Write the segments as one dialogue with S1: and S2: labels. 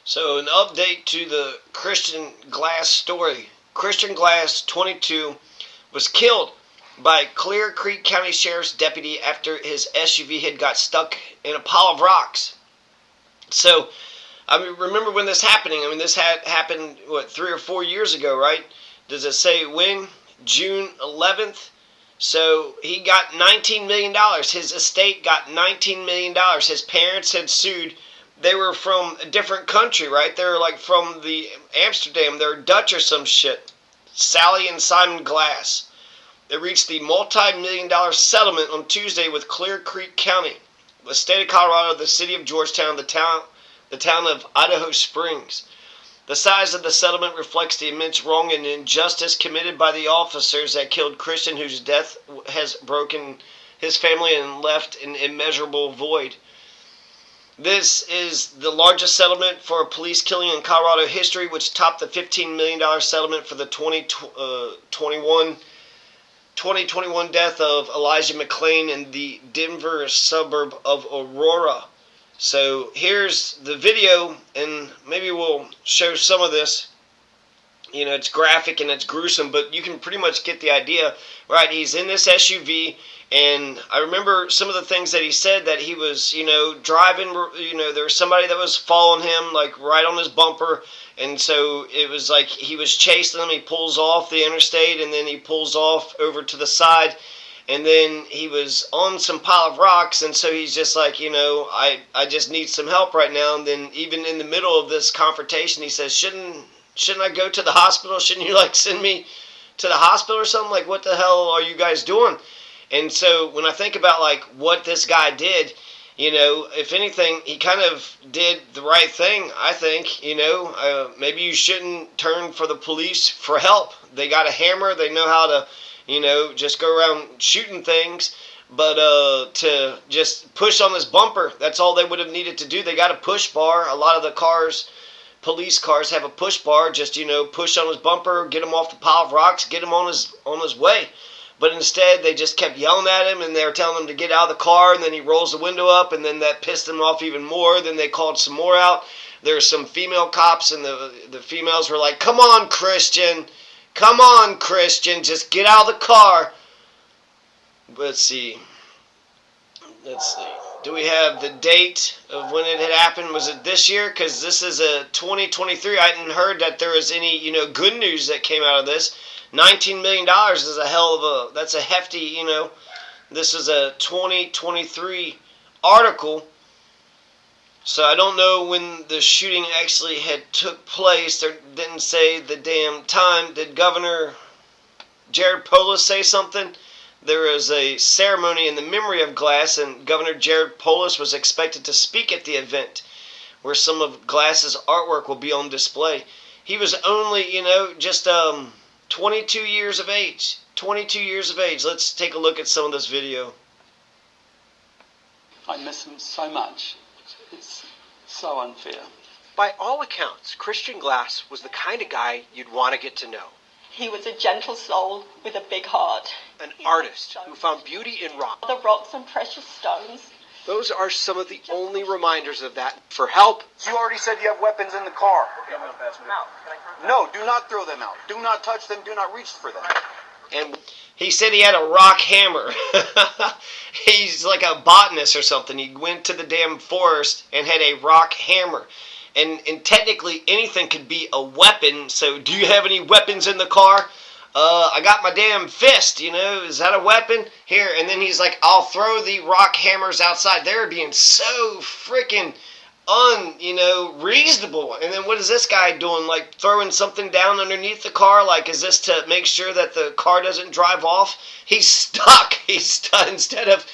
S1: So, an update to the Christian Glass story. Christian Glass, 22, was killed by Clear Creek County Sheriff's deputy after his SUV had got stuck in a pile of rocks. So, remember when this happening? This had happened, 3 or 4 years ago, right? Does it say when? June 11th? So, he got $19 million. His estate got $19 million. His parents had sued. They were from a different country, right? They were like from the Amsterdam. They're Dutch or some shit. Sally and Simon Glass. They reached the multi-million-dollar settlement on Tuesday with Clear Creek County, the state of Colorado, the city of Georgetown, the town of Idaho Springs. The size of the settlement reflects the immense wrong and injustice committed by the officers that killed Christian, whose death has broken his family and left an immeasurable void. This is the largest settlement for a police killing in Colorado history, which topped the $15 million settlement for the 2021 death of Elijah McClain in the Denver suburb of Aurora. So here's the video, and maybe we'll show some of this. It's graphic and it's gruesome, but you can pretty much get the idea, right? He's in this SUV, and I remember some of the things that he said, that he was, driving, there was somebody that was following him, like, right on his bumper, and so it was like he was chasing him. He pulls off the interstate, and then he pulls off over to the side, and then he was on some pile of rocks, and so he's just like, I just need some help right now. And then even in the middle of this confrontation, he says, shouldn't I go to the hospital? Shouldn't you, send me to the hospital or something? Like, what the hell are you guys doing? And so when I think about, what this guy did, if anything, he kind of did the right thing, I think. Maybe you shouldn't turn for the police for help. They got a hammer. They know how to, just go around shooting things. But to just push on this bumper, that's all they would have needed to do. They got a push bar. A lot of the police cars have a push bar. Just, push on his bumper, get him off the pile of rocks, get him on his way. But instead, they just kept yelling at him, and they were telling him to get out of the car, and then he rolls the window up, and then that pissed him off even more. Then they called some more out. There were some female cops, and the females were like, come on, Christian, just get out of the car. Let's see. Do we have the date of when it had happened? Was it this year? Because this is a 2023. I hadn't heard that there was any, good news that came out of this. $19 million is that's a hefty, this is a 2023 article. So I don't know when the shooting actually had took place. They didn't say the damn time. Did Governor Jared Polis say something? There was a ceremony in the memory of Glass, and Governor Jared Polis was expected to speak at the event, where some of Glass's artwork will be on display. He was only, just 22 years of age. 22 years of age. Let's take a look at some of this video.
S2: I miss him so much. It's so unfair.
S3: By all accounts, Christian Glass was the kind of guy you'd want to get to know.
S4: He was a gentle soul with a big heart.
S3: An artist who found beauty in rock.
S4: The rocks and precious stones.
S3: Those are some of the only reminders of that. For help,
S5: you already said you have weapons in the car. Okay, I'm going to pass them out. No, do not throw them out. Do not touch them. Do not reach for them.
S1: And he said he had a rock hammer. He's like a botanist or something. He went to the damn forest and had a rock hammer. And technically anything could be a weapon. So do you have any weapons in the car? I got my damn fist, is that a weapon? Here, and then he's like, I'll throw the rock hammers outside. They're being so freaking reasonable. And then what is this guy doing? Like throwing something down underneath the car? Like, is this to make sure that the car doesn't drive off? He's stuck. Instead of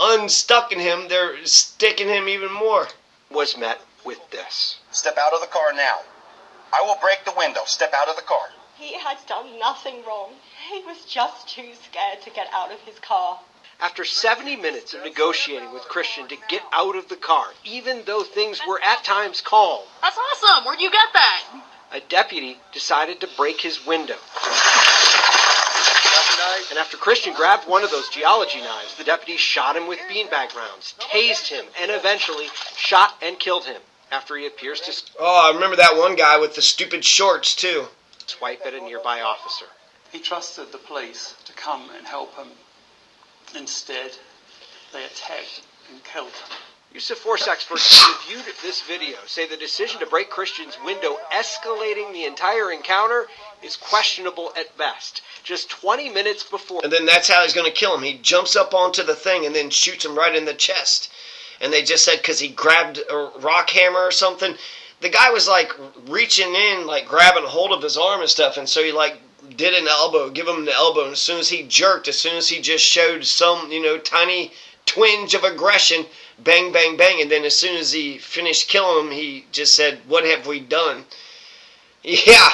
S1: unstucking him, they're sticking him even more.
S3: Was met with this.
S5: Step out of the car now. I will break the window. Step out of the car.
S4: He had done nothing wrong. He was just too scared to get out of his car.
S3: After 70 minutes of negotiating with Christian to get out of the car, even though things were at times calm.
S6: That's awesome! Where'd you get that?
S3: A deputy decided to break his window. And after Christian grabbed one of those geology knives, the deputy shot him with beanbag rounds, tased him, and eventually shot and killed him. after he appears to
S1: Oh, I remember that one guy with the stupid shorts, too.
S3: swipe at a nearby officer.
S2: He trusted the police to come and help him. Instead, they attacked and killed him.
S3: Use of force experts who reviewed this video say the decision to break Christian's window, escalating the entire encounter, is questionable at best. Just 20 minutes before...
S1: And then that's how he's going to kill him. He jumps up onto the thing and then shoots him right in the chest. And they just said because he grabbed a rock hammer or something. The guy was like reaching in, like grabbing a hold of his arm and stuff. And so he like did an elbow, give him the elbow. And as soon as he jerked, as soon as he just showed some, tiny twinge of aggression, bang, bang, bang. And then as soon as he finished killing him, he just said, "What have we done?" Yeah,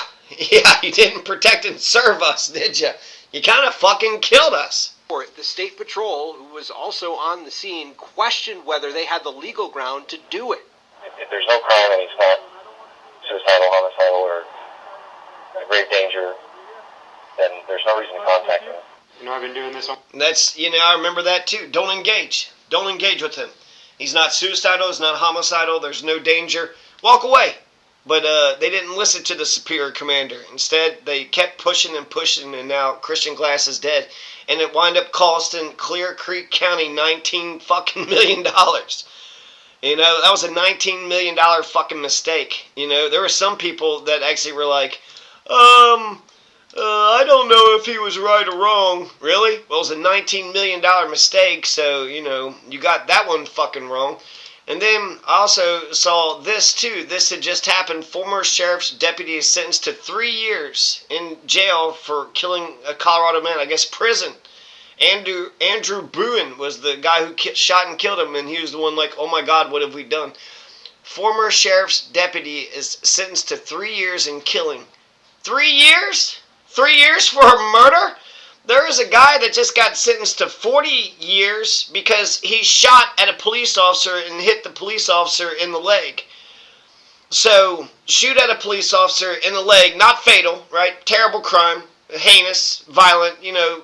S1: you didn't protect and serve us, did you? You kind of fucking killed us.
S3: The state patrol, who was also on the scene, questioned whether they had the legal ground to do it.
S7: If there's no crime and he's not suicidal, homicidal, or a grave danger, then there's no reason to contact him.
S5: I've been doing this on...
S1: That's, I remember that too. Don't engage. Don't engage with him. He's not suicidal. He's not homicidal. There's no danger. Walk away. But they didn't listen to the superior commander. Instead, they kept pushing and pushing, and now Christian Glass is dead. And it wound up costing Clear Creek County $19 fucking million. That was a $19 million fucking mistake. There were some people that actually were like, I don't know if he was right or wrong. Really? Well, it was a $19 million mistake, so, you got that one fucking wrong. And then I also saw this too. This had just happened. Former sheriff's deputy is sentenced to 3 years in jail for killing a Colorado man. I guess prison. Andrew Buen was the guy who shot and killed him, and he was the one like, oh my God, what have we done? Former sheriff's deputy is sentenced to 3 years in killing. 3 years? 3 years for a murder? There is a guy that just got sentenced to 40 years because he shot at a police officer and hit the police officer in the leg. So, shoot at a police officer in the leg, not fatal, right? Terrible crime, heinous, violent,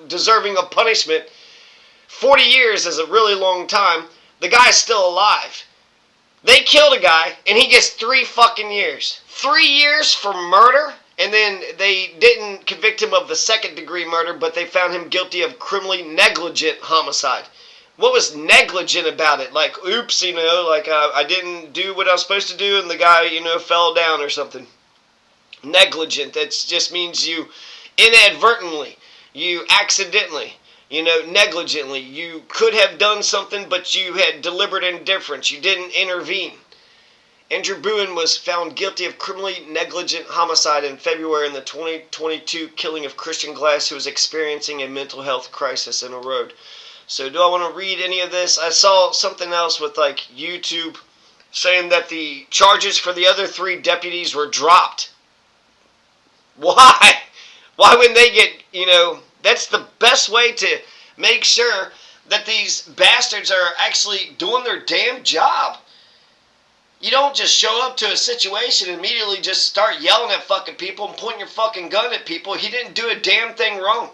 S1: deserving of punishment. 40 years is a really long time. The guy's still alive. They killed a guy and he gets 3 fucking years. 3 years for murder? And then they didn't convict him of the second-degree murder, but they found him guilty of criminally negligent homicide. What was negligent about it? Like, oops, I didn't do what I was supposed to do, and the guy, fell down or something. Negligent, that just means you inadvertently, you accidentally, negligently. You could have done something, but you had deliberate indifference. You didn't intervene. Andrew Buen was found guilty of criminally negligent homicide in February in the 2022 killing of Christian Glass, who was experiencing a mental health crisis in a road. So do I want to read any of this? I saw something else with YouTube saying that the charges for the other 3 deputies were dropped. Why? Why wouldn't they get, that's the best way to make sure that these bastards are actually doing their damn job. You don't just show up to a situation and immediately just start yelling at fucking people and pointing your fucking gun at people. He didn't do a damn thing wrong.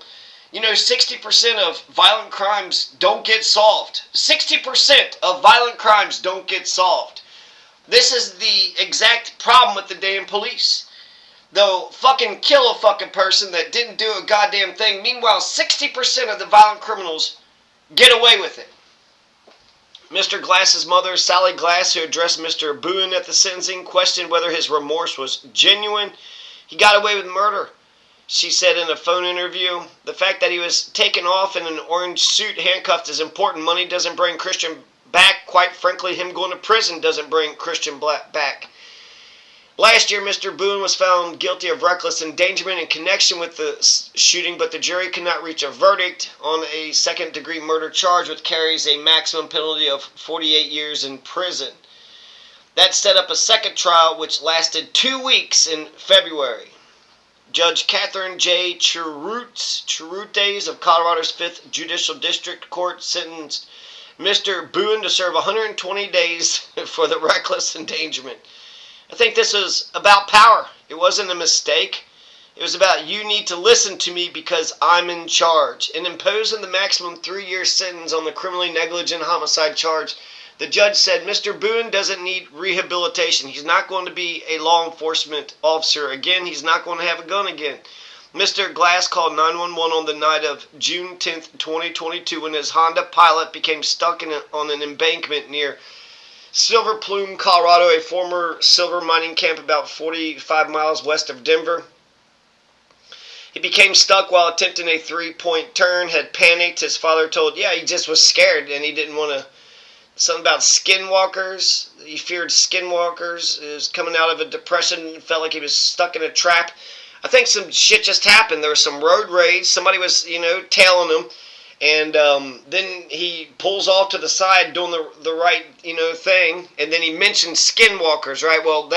S1: 60% of violent crimes don't get solved. 60% of violent crimes don't get solved. This is the exact problem with the damn police. They'll fucking kill a fucking person that didn't do a goddamn thing. Meanwhile, 60% of the violent criminals get away with it. Mr. Glass's mother, Sally Glass, who addressed Mr. Buen at the sentencing, questioned whether his remorse was genuine. He got away with murder, she said in a phone interview. The fact that he was taken off in an orange suit, handcuffed, is important. Money doesn't bring Christian back. Quite frankly, him going to prison doesn't bring Christian back. Last year, Mr. Buen was found guilty of reckless endangerment in connection with the shooting, but the jury could not reach a verdict on a second-degree murder charge, which carries a maximum penalty of 48 years in prison. That set up a second trial, which lasted 2 weeks in February. Judge Catherine J. Cheroutes of Colorado's 5th Judicial District Court sentenced Mr. Buen to serve 120 days for the reckless endangerment. I think this was about power. It wasn't a mistake. It was about, you need to listen to me because I'm in charge. And imposing the maximum 3-year sentence on the criminally negligent homicide charge, The judge said Mr. Boone doesn't need rehabilitation. He's not going to be a law enforcement officer again. He's not going to have a gun again. Mr. Glass called 911 on the night of June 10th, 2022 when his Honda Pilot became stuck on an embankment near Silver Plume, Colorado, a former silver mining camp about 45 miles west of Denver. He became stuck while attempting a three-point turn, had panicked. His father told, he just was scared and he didn't want to. Something about skinwalkers. He feared skinwalkers. He was coming out of a depression, felt like he was stuck in a trap. I think some shit just happened. There was some road rage. Somebody was, tailing him. And then he pulls off to the side doing the right, thing. And then he mentioned skinwalkers, right? Well,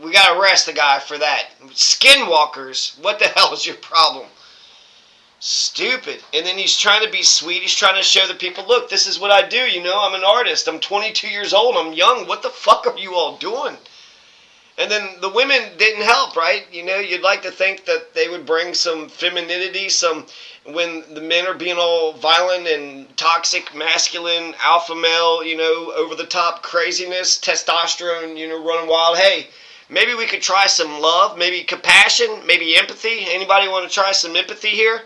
S1: we got to arrest the guy for that. Skinwalkers? What the hell is your problem? Stupid. And then he's trying to be sweet. He's trying to show the people, look, this is what I do, I'm an artist. I'm 22 years old. I'm young. What the fuck are you all doing? And then the women didn't help, right? You'd like to think that they would bring some femininity, when the men are being all violent and toxic, masculine, alpha male, over the top craziness, testosterone, running wild. Hey, maybe we could try some love, maybe compassion, maybe empathy. Anybody want to try some empathy here?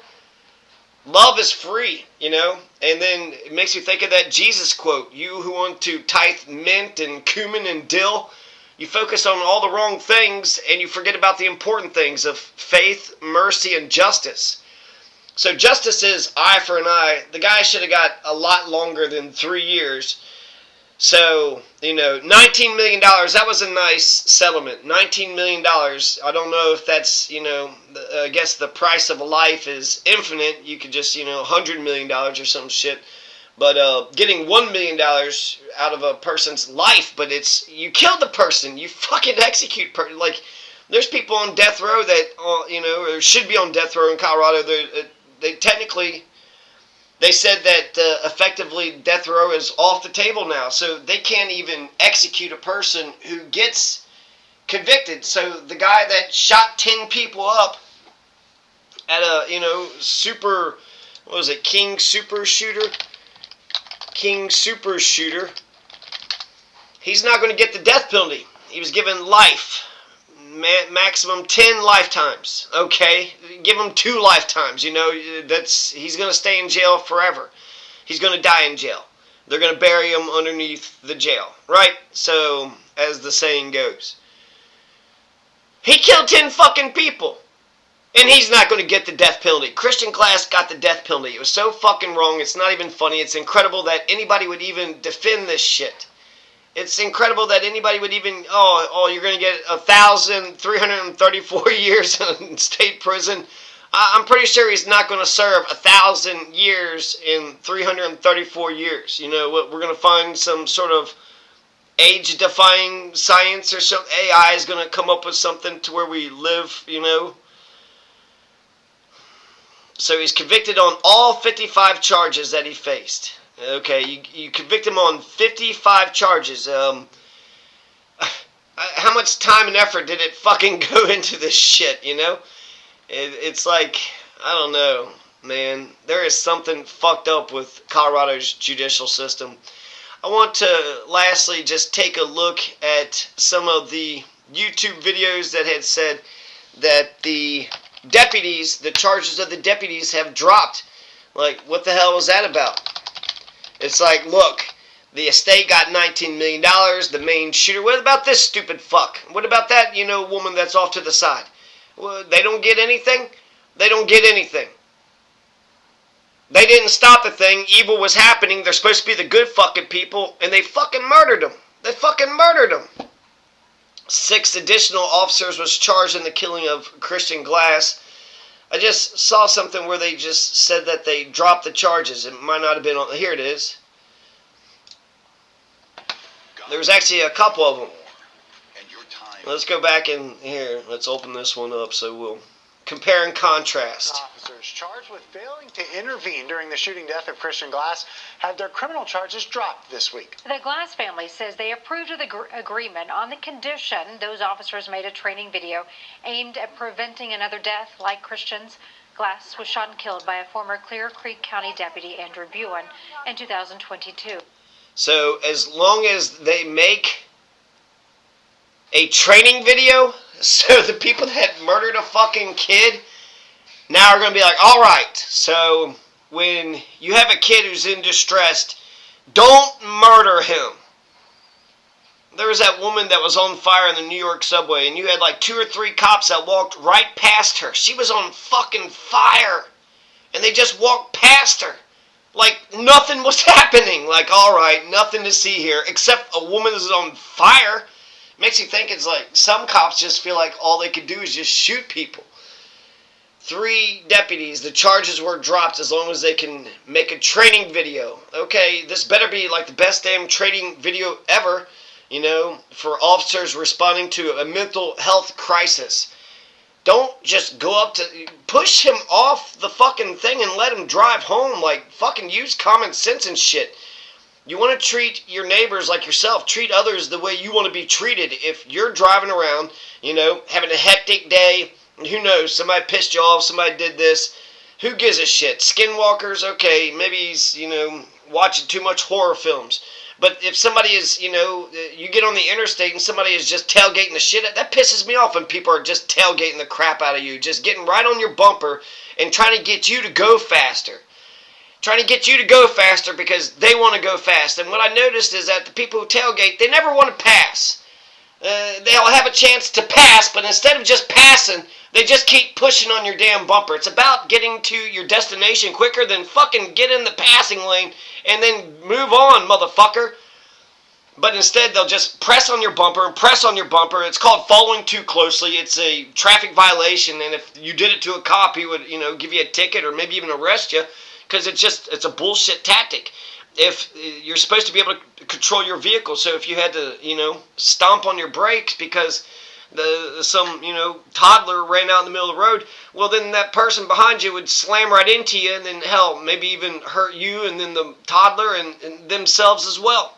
S1: Love is free, and then it makes me think of that Jesus quote, you who want to tithe mint and cumin and dill, you focus on all the wrong things and you forget about the important things of faith, mercy, and justice. So justice is eye for an eye. The guy should have got a lot longer than 3 years. So, $19 million, that was a nice settlement. $19 million, I don't know if that's, I guess the price of a life is infinite. You could just, $100 million or some shit. But getting $1 million out of a person's life, but you killed the person. You fucking execute there's people on death row that, or should be on death row in Colorado. They technically... They said that effectively death row is off the table now, so they can't even execute a person who gets convicted. So the guy that shot 10 people up at a, King Super Shooter, he's not going to get the death penalty. He was given life. Maximum 10 lifetimes. Okay, give him 2 lifetimes. He's going to stay in jail forever. He's going to die in jail. They're going to bury him underneath the jail, right? So, as the saying goes, he killed 10 fucking people, and he's not going to get the death penalty. Christian Glass got the death penalty. It was so fucking wrong. It's not even funny. It's incredible that anybody would even defend this shit. It's incredible that anybody would even, you're going to get 1,334 years in state prison. I'm pretty sure he's not going to serve 1,000 years in 334 years. We're going to find some sort of age-defying science or something. AI is going to come up with something to where we live, So he's convicted on all 55 charges that he faced. Okay, you convict him on 55 charges. How much time and effort did it fucking go into this shit, It's like, I don't know, man. There is something fucked up with Colorado's judicial system. I want to lastly just take a look at some of the YouTube videos that had said that the charges of the deputies have dropped. Like, what the hell was that about? It's like, look, the estate got $19 million, the main shooter. What about this stupid fuck? What about that, woman that's off to the side? Well, they don't get anything? They don't get anything. They didn't stop the thing. Evil was happening. They're supposed to be the good fucking people, and they fucking murdered them. They fucking murdered them. 6 additional officers was charged in the killing of Christian Glass. I just saw something where they just said that they dropped the charges. It might not have been on... Here it is. There was actually a couple of them. Let's go back in here. Let's open this one up so we'll compare and contrast.
S8: Officers charged with failing to intervene during the shooting death of Christian Glass had their criminal charges dropped this week.
S9: The Glass family says they approved of the agreement on the condition those officers made a training video aimed at preventing another death like Christian's. Glass was shot and killed by a former Clear Creek County deputy, Andrew Buen, in 2022.
S1: So as long as they make a training video, so the people that murdered a fucking kid now are going to be like, all right, so when you have a kid who's in distress, don't murder him. There was that woman that was on fire in the New York subway, and you had like 2 or 3 cops that walked right past her. She was on fucking fire, and they just walked past her. Like nothing was happening. Like, all right, nothing to see here, except a woman is on fire. Makes you think it's like some cops just feel like all they could do is just shoot people. 3 deputies, the charges were dropped as long as they can make a training video. Okay, this better be like the best damn training video ever, you know, for officers responding to a mental health crisis. Don't just go up to, push him off the fucking thing and let him drive home. Like, fucking use common sense and shit. You want to treat your neighbors like yourself. Treat others the way you want to be treated. If you're driving around, you know, having a hectic day, who knows, somebody pissed you off, somebody did this, who gives a shit? Skinwalkers, okay, maybe he's, you know, watching too much horror films. But if somebody is, you know, you get on the interstate and somebody is just tailgating the shit, that pisses me off when people are just tailgating the crap out of you, just getting right on your bumper and trying to get you to go faster. Trying to get you to go faster because they want to go fast. And what I noticed is that the people who tailgate, they never want to pass. They'll have a chance to pass, but instead of just passing, they just keep pushing on your damn bumper. It's about getting to your destination quicker than fucking get in the passing lane and then move on, motherfucker. But instead, they'll just press on your bumper and press on your bumper. It's called following too closely. It's a traffic violation, and if you did it to a cop, he would, you know, give you a ticket or maybe even arrest you because it's a bullshit tactic. If you're supposed to be able to control your vehicle, so if you had to, you know, stomp on your brakes because some, you know, toddler ran out in the middle of the road, well, then that person behind you would slam right into you and then, hell, maybe even hurt you and then the toddler and themselves as well.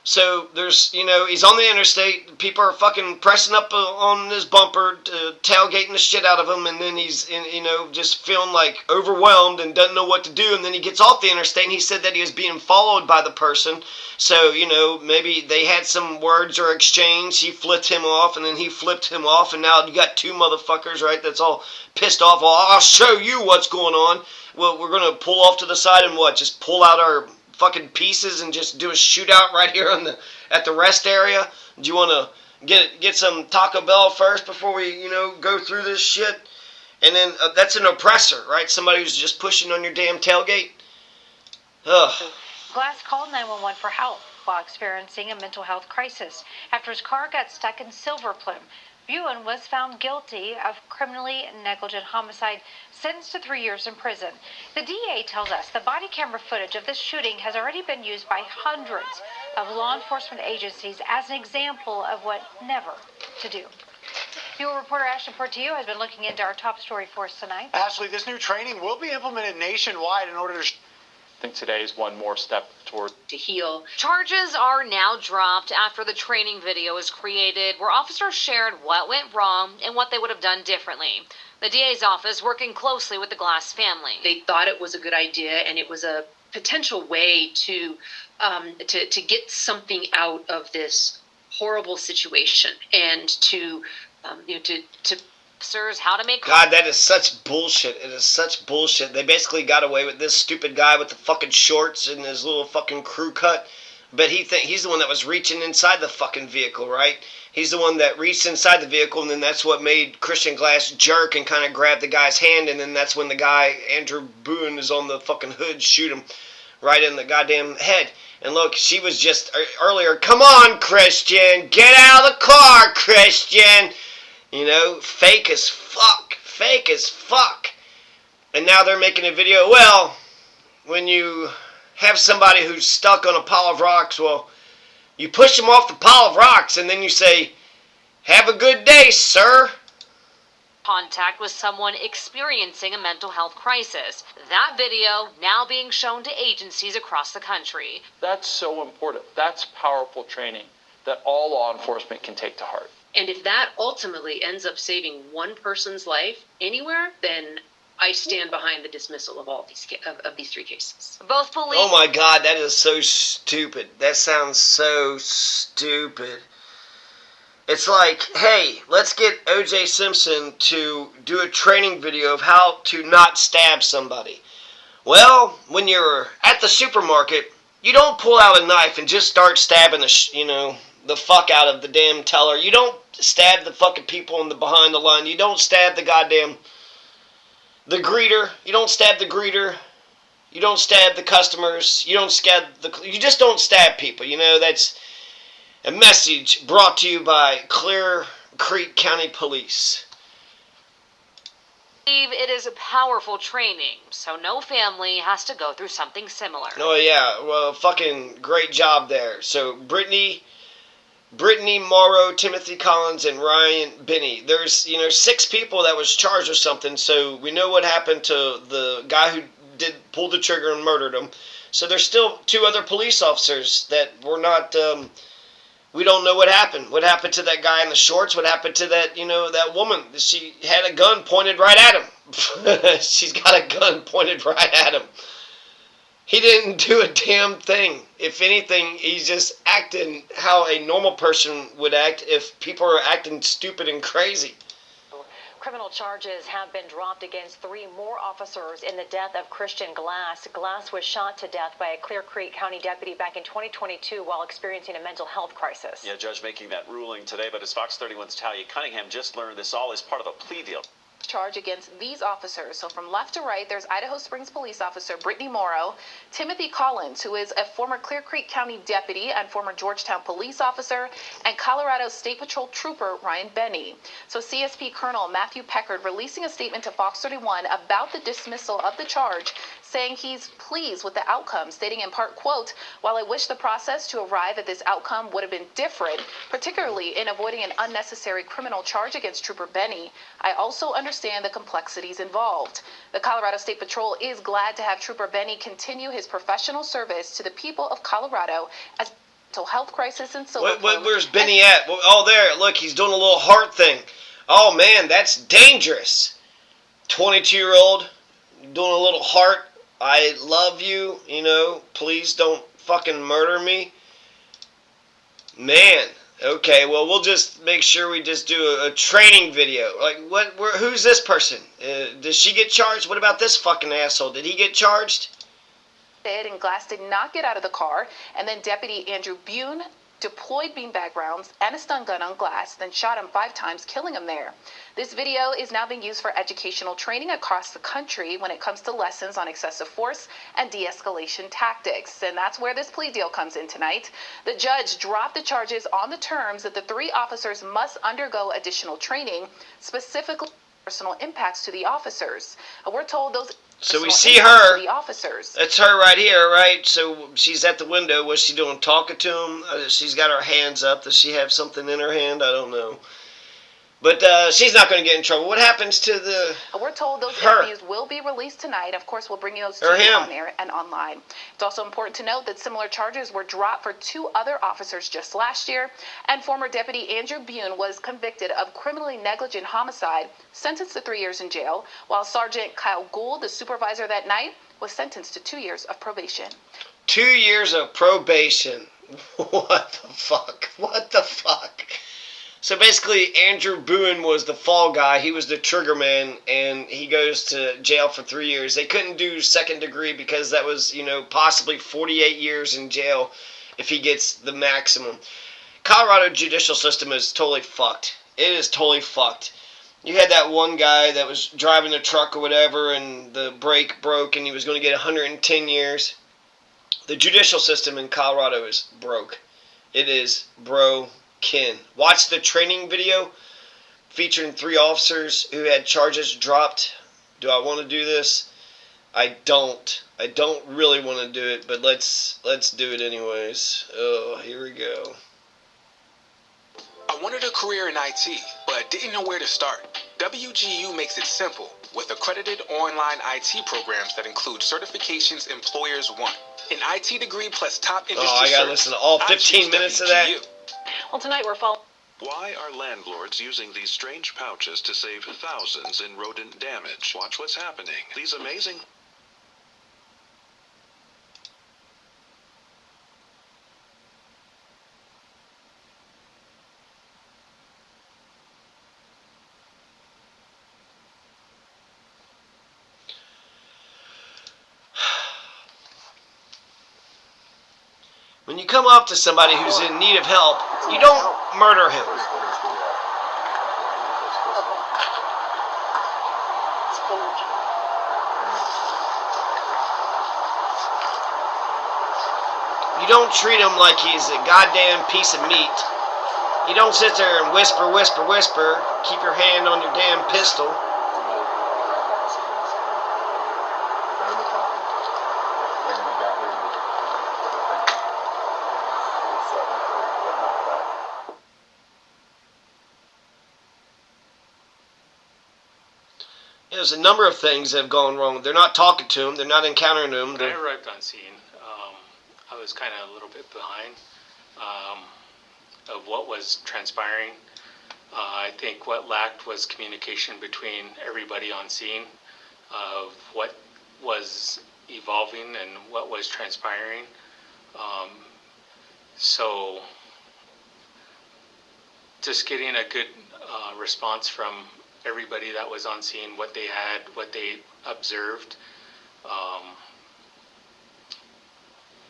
S1: So there's, you know, he's on the interstate, people are fucking pressing up on his bumper, tailgating the shit out of him, and then he's, you know, just feeling like overwhelmed and doesn't know what to do, and then he gets off the interstate, and he said that he was being followed by the person, so, you know, maybe they had some words or exchange, he flipped him off, and then he flipped him off, and now you got 2 motherfuckers, right, that's all pissed off. Well, I'll show you what's going on. Well, we're going to pull off to the side and what, just pull out our fucking pieces and just do a shootout right here at the rest area? Do you want to get some Taco Bell first before we, you know, go through this shit? And then that's an oppressor, right? Somebody who's just pushing on your damn tailgate. Ugh.
S9: Glass called 911 for help while experiencing a mental health crisis after his car got stuck in Silver Plume. Buen was found guilty of criminally negligent homicide, sentenced to 3 years in prison. The DA tells us the body camera footage of this shooting has already been used by hundreds of law enforcement agencies as an example of what never to do. Fuel reporter Ashton Portillo has been looking into our top story for us tonight.
S8: Ashley, this new training will be implemented nationwide in order to...
S10: I think today is one more step toward
S6: To heal. Charges are now dropped after the training video was created where officers shared what went wrong and what they would have done differently. The DA's office working closely with the Glass family.
S11: They thought it was a good idea, and it was a potential way to get something out of this horrible situation, and to
S6: Officers how to make...
S1: God, that is such bullshit. It is such bullshit. They basically got away with this stupid guy with the fucking shorts and his little fucking crew cut. But he's the one that was reaching inside the fucking vehicle, right? He's the one that reached inside the vehicle, and then that's what made Christian Glass jerk and kind of grab the guy's hand, and then that's when the guy, Andrew Buen, is on the fucking hood, shoot him right in the goddamn head. And look, she was just earlier, come on, Christian, get out of the car, Christian. You know, fake as fuck. Fake as fuck. And now they're making a video. Well, when you have somebody who's stuck on a pile of rocks, well, you push them off the pile of rocks and then you say, have a good day, sir.
S6: Contact with someone experiencing a mental health crisis. That video now being shown to agencies across the country.
S10: That's so important. That's powerful training that all law enforcement can take to heart.
S11: And if that ultimately ends up saving one person's life anywhere, then I stand behind the dismissal of all these three cases.
S6: Both police.
S1: Oh my God, that is so stupid. That sounds so stupid. It's like, hey, let's get O.J. Simpson to do a training video of how to not stab somebody. Well, when you're at the supermarket, you don't pull out a knife and just start stabbing the fuck out of the damn teller. You don't stab the fucking people in the behind the line. You don't stab the greeter. You don't stab the greeter. You don't stab the customers. You just don't stab people. That's a message brought to you by Clear Creek County Police.
S6: It is a powerful training, so no family has to go through something similar.
S1: Oh yeah, well, fucking great job there. So Brittany Morrow, Timothy Collins, and Ryan Binney. There's 6 people that was charged with something. So we know what happened to the guy who pulled the trigger and murdered him. So there's still 2 other police officers that were not. We don't know what happened. What happened to that guy in the shorts? What happened to that woman? She had a gun pointed right at him. She's got a gun pointed right at him. He didn't do a damn thing. If anything, he's just acting how a normal person would act if people are acting stupid and crazy.
S12: Criminal charges have been dropped against 3 more officers in the death of Christian Glass. Glass was shot to death by a Clear Creek County deputy back in 2022 while experiencing a mental health crisis.
S13: Yeah, Judge making that ruling today, but as Fox 31's Talia Cunningham just learned, this all is part of a plea deal.
S14: Charge against these officers. So from left to right, there's Idaho Springs police officer Brittany Morrow, Timothy Collins, who is a former Clear Creek County deputy and former Georgetown police officer, and Colorado State Patrol trooper Ryan Binney. So CSP Colonel Matthew Peckard releasing a statement to Fox 31 about the dismissal of the charge, saying he's pleased with the outcome, stating in part, quote, "While I wish the process to arrive at this outcome would have been different, particularly in avoiding an unnecessary criminal charge against Trooper Binney, I also understand the complexities involved. The Colorado State Patrol is glad to have Trooper Binney continue his professional service to the people of Colorado as mental health crisis in Silver Plume."
S1: Where's Binney at? Oh, there. Look, he's doing a little heart thing. Oh, man, that's dangerous. 22-year-old doing a little heart. I love you, please don't fucking murder me. Man, okay, well, we'll just make sure we just do a training video. Like, who's this person? Does she get charged? What about this fucking asshole? Did he get charged?
S14: And Glass did not get out of the car, and then Deputy Andrew Buen deployed beanbag rounds and a stun gun on Glass, then shot him 5 times, killing him there. This video is now being used for educational training across the country when it comes to lessons on excessive force and de-escalation tactics. And that's where this plea deal comes in tonight. The judge dropped the charges on the terms that the 3 officers must undergo additional training, specifically personal impacts to the officers. We're told those.
S1: So we see her.
S14: The officers.
S1: That's her right here, right? So she's at the window. What's she doing? Talking to him? She's got her hands up. Does she have something in her hand? I don't know. But she's not going to get in trouble. What happens to the...
S14: We're told those interviews will be released tonight. Of course, we'll bring you those to you on air and online. It's also important to note that similar charges were dropped for 2 other officers just last year. And former Deputy Andrew Buen was convicted of criminally negligent homicide, sentenced to 3 years in jail, while Sergeant Kyle Gould, the supervisor that night, was sentenced to 2 years of probation.
S1: 2 years of probation. What the fuck? What the fuck? So basically, Andrew Buen was the fall guy. He was the trigger man, and he goes to jail for 3 years. They couldn't do second degree because that was, possibly 48 years in jail if he gets the maximum. Colorado judicial system is totally fucked. It is totally fucked. You had that one guy that was driving the truck or whatever, and the brake broke, and he was going to get 110 years. The judicial system in Colorado is broke. It is broken. Watch the training video featuring 3 officers who had charges dropped. Do I want to do this? I don't. I don't really want to do it, but let's do it anyways. Oh, here we go.
S15: I wanted a career in IT, but didn't know where to start. WGU makes it simple with accredited online IT programs that include certifications employers want. An IT degree plus top industry.
S1: Oh, I gotta listen to all 15 minutes of that.
S12: Well, tonight we're following.
S16: Why are landlords using these strange pouches to save thousands in rodent damage? Watch what's happening. These amazing...
S1: When you come up to somebody who's in need of help, you don't murder him. You don't treat him like he's a goddamn piece of meat. You don't sit there and whisper, whisper, whisper. Keep your hand on your damn pistol. There's a number of things that have gone wrong. They're not talking to him. They're not encountering him.
S17: When I arrived on scene, I was kind of a little bit behind of what was transpiring. I think what lacked was communication between everybody on scene of what was evolving and what was transpiring. So just getting a good response from everybody that was on scene, what they had, what they observed.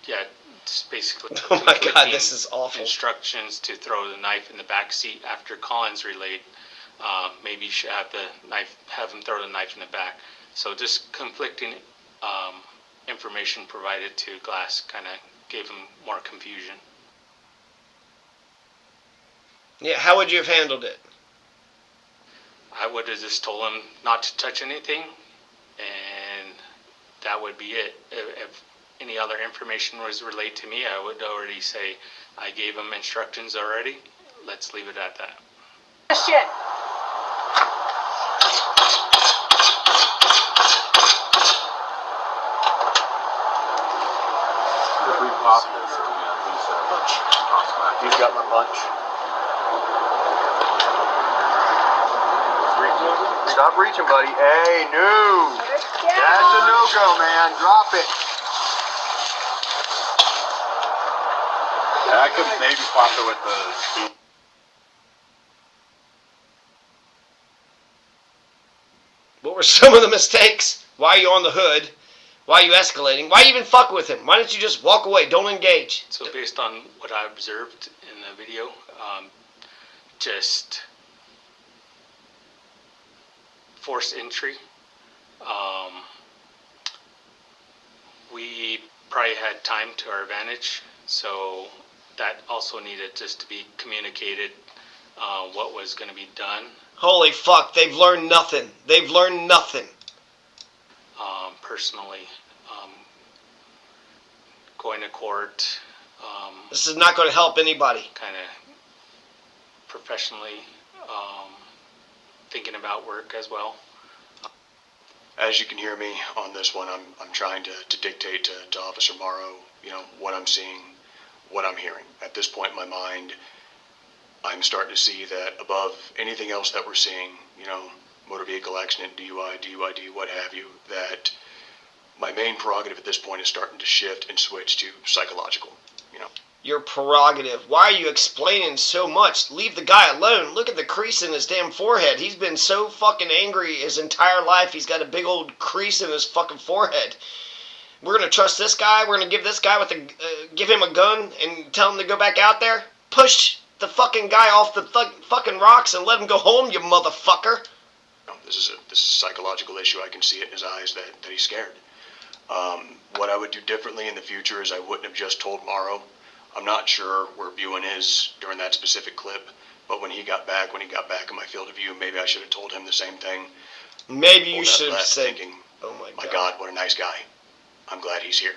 S17: Yeah, just basically.
S1: Oh my God, this is awful.
S17: Instructions to throw the knife in the back seat after Collins relayed. Maybe you should have the knife, have him throw the knife in the back. So just conflicting information provided to Glass kind of gave him more confusion.
S1: Yeah, how would you have handled it?
S17: I would have just told him not to touch anything, and that would be it. If any other information was relayed to me, I would already say, I gave him instructions already. Let's leave it at that.
S18: Shit.
S5: If we pop this, he's got my punch. Stop reaching, buddy. Hey, no. That's a no-go, man. Drop it. I could maybe pop it with the speed.
S1: What were some of the mistakes? Why are you on the hood? Why are you escalating? Why even fuck with him? Why don't you just walk away? Don't engage.
S17: So based on what I observed in the video, just forced entry. We probably had time to our advantage, so that also needed just to be communicated what was going to be done.
S1: Holy fuck, they've learned nothing. They've learned nothing.
S17: Personally, going to court.
S1: This is not going to help anybody.
S17: Kind of professionally thinking about work as well.
S5: As you can hear me on this one, I'm trying to dictate to Officer Morrow, what I'm seeing, what I'm hearing. At this point in my mind, I'm starting to see that above anything else that we're seeing, motor vehicle accident, DUI, DUID, what have you, that my main prerogative at this point is starting to shift and switch to psychological,
S1: Your prerogative. Why are you explaining so much? Leave the guy alone. Look at the crease in his damn forehead. He's been so fucking angry his entire life. He's got a big old crease in his fucking forehead. We're going to trust this guy. We're going to give this guy give him a gun and tell him to go back out there. Push the fucking guy off the fucking rocks and let him go home, you motherfucker.
S5: This is a psychological issue. I can see it in his eyes that he's scared. What I would do differently in the future is I wouldn't have just told Morrow. I'm not sure where Buen is during that specific clip, but when he got back in my field of view, maybe I should have told him the same thing.
S1: Maybe you should have said,
S5: thinking, oh my God, what a nice guy. I'm glad he's here.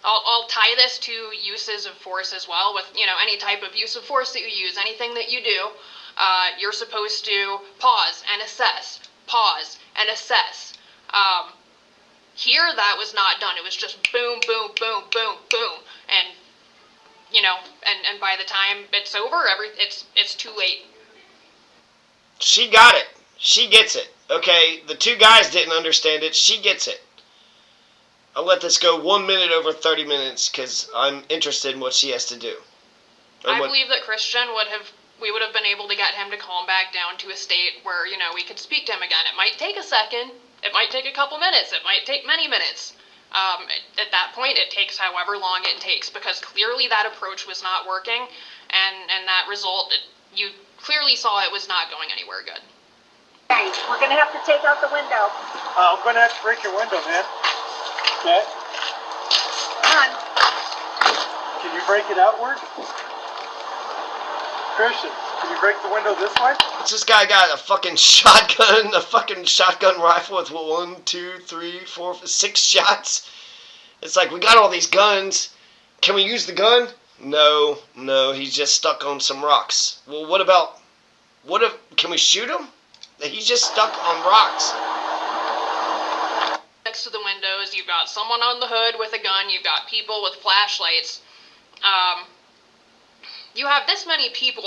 S19: I'll tie this to uses of force as well. With any type of use of force that you use, anything that you do, you're supposed to pause and assess. Pause and assess. Here, that was not done. It was just boom, boom, boom, boom, boom, and and by the time it's over, it's too late.
S1: She got it. She gets it. Okay, the two guys didn't understand it. She gets it. I'll let this go 1 minute over 30 minutes because I'm interested in what she has to do.
S19: I believe that we would have been able to get him to calm back down to a state where, we could speak to him again. It might take a second. It might take a couple minutes. It might take many minutes. At that point, it takes however long it takes, because clearly that approach was not working, and that result, you clearly saw it was not going anywhere good.
S18: Hey, we're going to have to take out the window.
S20: I'm going to have to break your window, man. Okay?
S18: Come on.
S20: Can you break it outward? Christian, can you break the window this way?
S1: This guy got a fucking shotgun rifle with 1, 2, 3, 4, 6 shots. It's like, we got all these guns. Can we use the gun? No, he's just stuck on some rocks. Well, can we shoot him? He's just stuck on rocks.
S19: Next to the windows, you've got someone on the hood with a gun, you've got people with flashlights. You have this many people